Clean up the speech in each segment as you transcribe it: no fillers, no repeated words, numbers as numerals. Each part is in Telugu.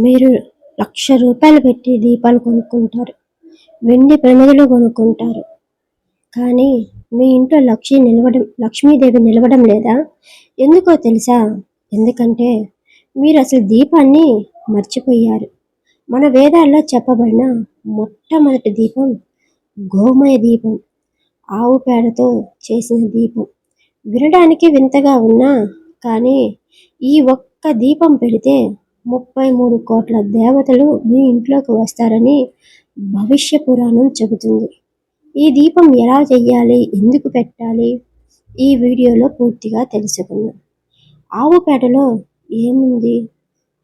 మీరు రూ. 1,00,000 పెట్టి దీపాలు కొనుక్కుంటారు. వెండి ప్రమిదలు కొనుక్కుంటారు. కానీ మీ ఇంట్లో లక్ష్మీదేవి నిలవడం లేదా? ఎందుకో తెలుసా? ఎందుకంటే మీరు అసలు దీపాన్ని మర్చిపోయారు. మన వేదాల్లో చెప్పబడిన మొట్టమొదటి దీపం గోమయ దీపం, ఆవు పేడతో చేసిన దీపం. వినడానికి వింతగా ఉన్నా కానీ ఈ ఒక్క దీపం పెడితే 33 కోట్ల దేవతలు మీ ఇంట్లోకి వస్తారని భవిష్య పురాణం చెబుతుంది. ఈ దీపం ఎలా చెయ్యాలి, ఎందుకు పెట్టాలి, ఈ వీడియోలో పూర్తిగా తెలుసుకుందాం. ఆవు పేడలో ఏముంది?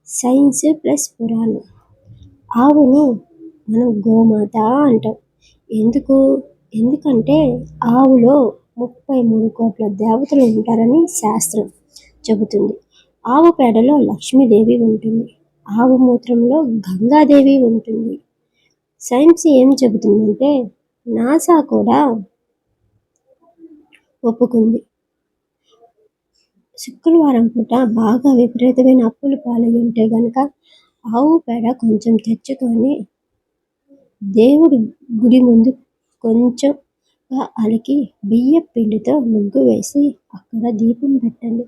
సైన్స్ ప్లస్ పురాణం. ఆవును మనం గోమాత అంటాం. ఎందుకంటే ఆవులో 33 కోట్ల దేవతలు ఉంటారని శాస్త్రం చెబుతుంది. ఆవు పేడలో లక్ష్మీదేవి ఉంటుంది. ఆవు మూత్రంలో గంగాదేవి ఉంటుంది. సైన్స్ ఏం చెబుతుందంటే నాసా కూడా ఒప్పుకుంది. శుక్రవారం పూట బాగా విపరీతమైన అప్పులు పాలై ఉంటే గనక ఆవు పేడ కొంచెం తెచ్చుకొని దేవుడి గుడి ముందు కొంచెం అలికి బియ్యం పిండితో ముగ్గు వేసి అక్కడ దీపం పెట్టండి.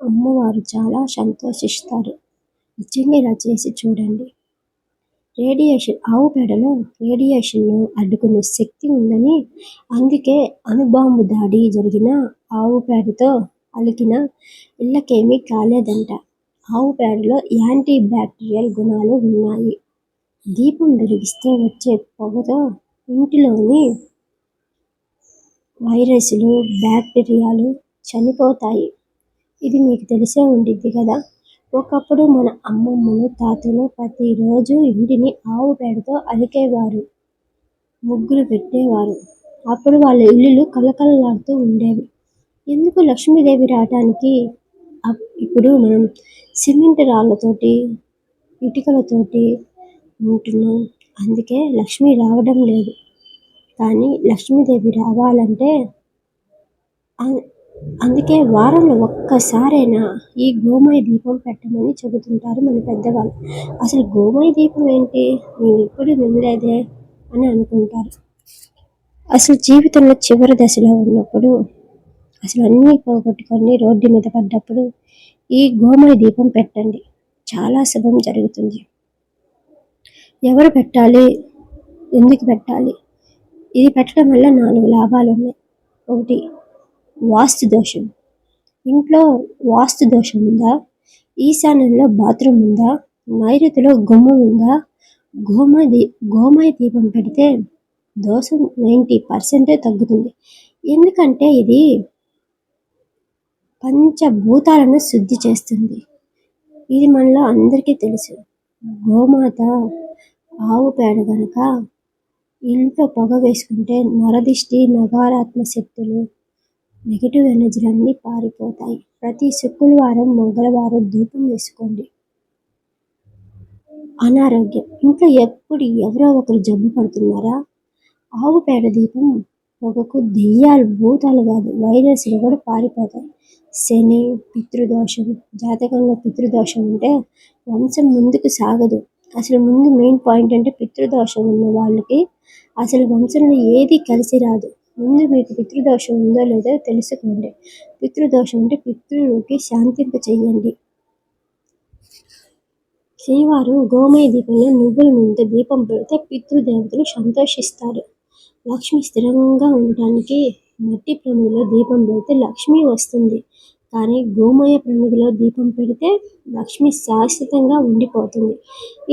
అమ్మవారు చాలా సంతోషిస్తారు. నిజంగా ఇలా చేసి చూడండి. ఆవు పేడలో రేడియేషన్ను అడ్డుకునే శక్తి ఉందని, అందుకే అణుబాంబు దాడి జరిగిన ఆవు పేడతో అలికిన ఇళ్ళకేమీ కాలేదంట. ఆవు పేడలో యాంటీ బ్యాక్టీరియల్ గుణాలు ఉన్నాయి. దీపం వెలిగిస్తే వచ్చే పొగతో ఇంటిలోని వైరస్లు, బ్యాక్టీరియాలు చనిపోతాయి. ఇది మీకు తెలిసే ఉండిద్ది కదా. ఒకప్పుడు మన అమ్మమ్మలు, తాతలు ప్రతిరోజు ఇంటిని ఆవు పేడతో అలికేవారు, ముగ్గులు పెట్టేవారు. అప్పుడు వాళ్ళ ఇల్లులు కలకలలాడుతూ ఉండేవి. ఎందుకు లక్ష్మీదేవి రావటానికి ఇప్పుడు మనం సిమెంట్ రాళ్ళతోటి, ఇటుకలతోటి ఉంటున్నాం. అందుకే లక్ష్మి రావడం లేదు. కానీ లక్ష్మీదేవి రావాలంటే అందుకే వారంలో ఒక్కసారైనా ఈ గోమయ దీపం పెట్టమని చెబుతుంటారు మన పెద్దవాళ్ళు. అసలు గోమయ దీపం ఏంటి, నేను ఎప్పుడు వినలేదే అని అనుకుంటారు. అసలు జీవితంలో చివరి దశలో ఉన్నప్పుడు, అసలు అన్నీ పోగొట్టుకొని రోడ్డు మీద పడ్డప్పుడు ఈ గోమయ దీపం పెట్టండి. చాలా శుభం జరుగుతుంది. ఎవరు పెట్టాలి, ఎందుకు పెట్టాలి? ఇది పెట్టడం వల్ల 4 లాభాలు ఉన్నాయి. 1, వాస్తు దోషం. ఇంట్లో వాస్తు దోషం ఉందా? ఈశాన్యంలో బాత్రూమ్ ఉందా? నైరుతిలో గుమ్మం ఉందా? గోమయ దీపం పెడితే దోషం 90% తగ్గుతుంది. ఎందుకంటే ఇది పంచభూతాలను శుద్ధి చేస్తుంది. ఇది మనలో అందరికీ తెలుసు. గోమాత ఆవు పేడ కనుక ఇంట్లో పొగ వేసుకుంటే నరదిష్టి, నకారాత్మక శక్తులు, నెగిటివ్ ఎనర్జీలన్నీ పారిపోతాయి. ప్రతి శుక్రవారం, మంగళవారం దీపం వేసుకోండి. అనారోగ్యం. ఇంట్లో ఎప్పుడు ఎవరో ఒకరు జబ్బు పడుతున్నారా? ఆవు పేడ దీపం పొగకు దెయ్యాలు, భూతాలు కాదు, వైరస్లు కూడా పారిపోతాయి. శని, పితృదోషం. జాతకంలో పితృదోషం ఉంటే వంశం ముందుకు సాగదు. అసలు ముందు మెయిన్ పాయింట్ అంటే పితృదోషం ఉన్న వాళ్ళకి అసలు వంశంలో ఏది కలిసి రాదు. ముందు మీకు పితృదోషం ఉందో లేదో తెలుసుకోండి. పితృదోషం అంటే పితృకి శాంతింప చెయ్యండి. శనివారం గోమయ దీపంలో నువ్వుల నూనెతో దీపం పెడితే పితృదేవతలు సంతోషిస్తారు. లక్ష్మి స్థిరంగా ఉండటానికి మట్టి ప్రమిదలో దీపం పెడితే లక్ష్మి వస్తుంది. కానీ గోమయ ప్రమిదలో దీపం పెడితే లక్ష్మి శాశ్వతంగా ఉండిపోతుంది.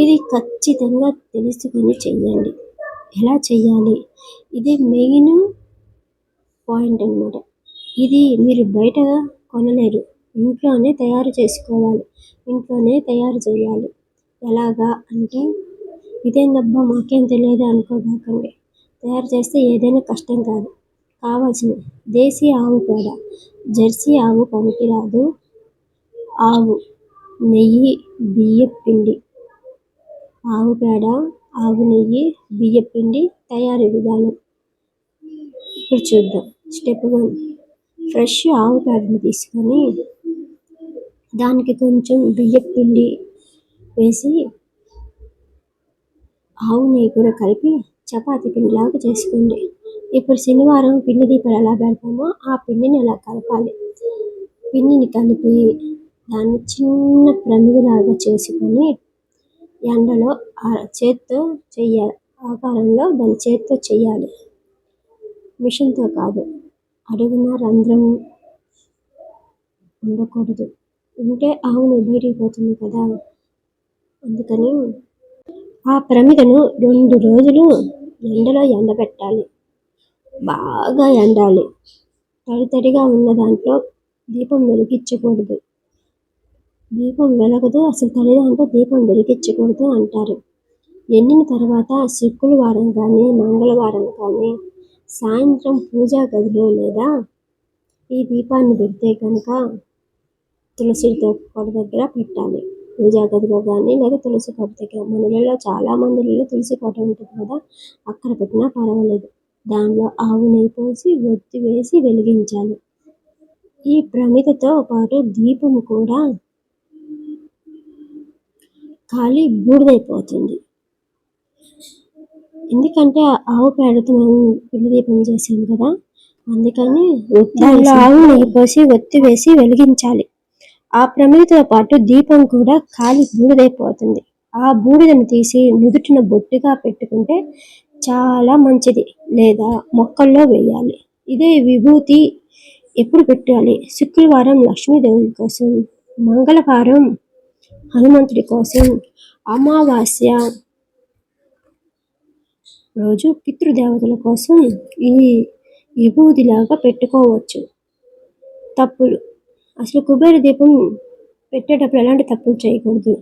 ఇది ఖచ్చితంగా తెలుసుకొని చెయ్యండి. ఎలా చెయ్యాలి? ఇది మెయిన్ పాయింట్ అన్నమాట. ఇది మీరు బయట కొనలేరు, ఇంట్లోనే తయారు చేసుకోవాలి, ఇంట్లోనే తయారు చేయాలి. ఎలాగా అంటే ఇదేందబ్బా మాకేం తెలియదు అనుకోబాకండి. తయారు చేస్తే ఏదైనా కష్టం కాదు. కావాల్సిన దేశీ ఆవు పేడ, జెర్సీ ఆవు పనికిరాదు. ఆవు నెయ్యి, బియ్యం పిండి. ఆవు పేడ, ఆవు నెయ్యి, బియ్యం పిండి తయారీ విధానం ఇప్పుడు చూద్దాం. స్టెప్ 1, ఫ్రెష్ ఆవు పేడను తీసుకొని దానికి కొంచెం బియ్యం పిండి వేసి ఆవు నెయ్యి కూడా కలిపి చపాతీ పిండిలాగా చేసుకోండి. ఇప్పుడు శనివారం పిండి దీపాలు ఎలా పెడతామో ఆ పిండిని అలా కలపాలి. పిండిని కలిపి దాన్ని చిన్న ప్రమిదలాగా చేసుకొని ఎండలో చేత్తో చెయ్యాలి. ఆకారంలో దాన్ని చేత్తో చెయ్యాలి, మిషన్తో కాదు. అడుగున రంధ్రం ఉండకూడదు, ఉంటే ఆవు నెయ్యి బయటికి పోతుంది కదా. అందుకని ఆ ప్రమిదను 2 రోజులు ఎండలో ఎండబెట్టాలి. బాగా ఎండాలి. తడితడిగా ఉన్న దాంట్లో దీపం వెలిగించకూడదు. దీపం వెలగదు, అసలు తడి దాంట్లో దీపం వెలిగించకూడదు అంటారు. ఎండిన తర్వాత శుక్రవారం కానీ మంగళవారం కానీ సాయంత్రం పూజా గదిలో లేదా ఈ దీపాన్ని పెడితే కనుక తులసి కోట దగ్గర పెట్టాలి. పూజా గదిలో కానీ లేదా తులసి కోట దగ్గర. మన ఇళ్ళలో చాలా మంది ఇళ్ళలో తులసి కోట ఉంటుంది కదా, అక్కడ పెట్టినా పర్వాలేదు. దానిలో ఆవు నెయ్యి పోసి ఒత్తి వేసి వెలిగించాలి. ఈ ప్రమిదతో పాటు దీపం కూడా కాలి బూడిదైపోతుంది. ఎందుకంటే ఆవు పేడతో మనం పిండి దీపం చేసాం కదా, అందుకని దానిలో ఆవు నెయ్యి పోసి ఒత్తి వేసి వెలిగించాలి. ఆ ప్రమిదతో పాటు దీపం కూడా కాలి బూడిదైపోతుంది. ఆ బూడిదను తీసి నుదుటిన బొట్టుగా పెట్టుకుంటే చాలా మంచిది, లేదా మొక్కల్లో వేయాలి. ఇదే విభూతి ఎప్పుడు పెట్టాలి? శుక్రవారం లక్ష్మీదేవి కోసం, మంగళవారం హనుమంతుడి కోసం, అమావాస్య రోజు పితృదేవతల కోసం ఈ విభూతిలాగా పెట్టుకోవచ్చు. తప్పులు అసలు కుబేర దీపం పెట్టేటప్పుడు ఎలాంటి తప్పులు చేయకూడదు.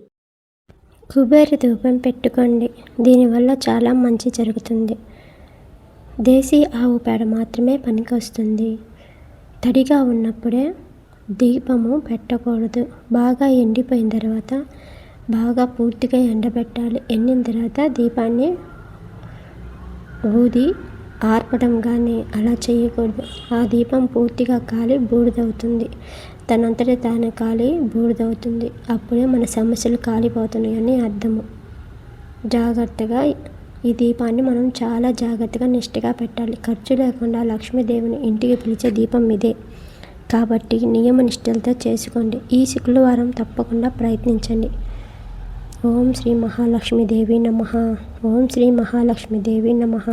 కుబేర దీపం పెట్టుకోండి, దీనివల్ల చాలా మంచి జరుగుతుంది. దేశీ ఆవు పేడ మాత్రమే పనికి వస్తుంది. తడిగా ఉన్నప్పుడే దీపము పెట్టకూడదు. బాగా ఎండిపోయిన తర్వాత బాగా పూర్తిగా ఎండబెట్టాలి. ఎండిన తర్వాత దీపాన్ని ఊది ఆర్పడం కానీ అలా చేయకూడదు. ఆ దీపం పూర్తిగా కాలి బూడిదవుతుంది. తనంతట తాను కాలి బూడిదవుతుంది. అప్పుడే మన సమస్యలు కాలిపోతున్నాయని అర్థము. జాగ్రత్తగా ఈ దీపాన్ని మనం చాలా జాగ్రత్తగా నిష్ఠగా పెట్టాలి. ఖర్చు లేకుండా లక్ష్మీదేవిని ఇంటికి పిలిచే దీపం ఇదే కాబట్టి నియమ నిష్ఠలతో చేసుకోండి. ఈ శుక్రవారం తప్పకుండా ప్రయత్నించండి. ఓం శ్రీ మహాలక్ష్మీదేవి నమః. ఓం శ్రీ మహాలక్ష్మీదేవి నమః.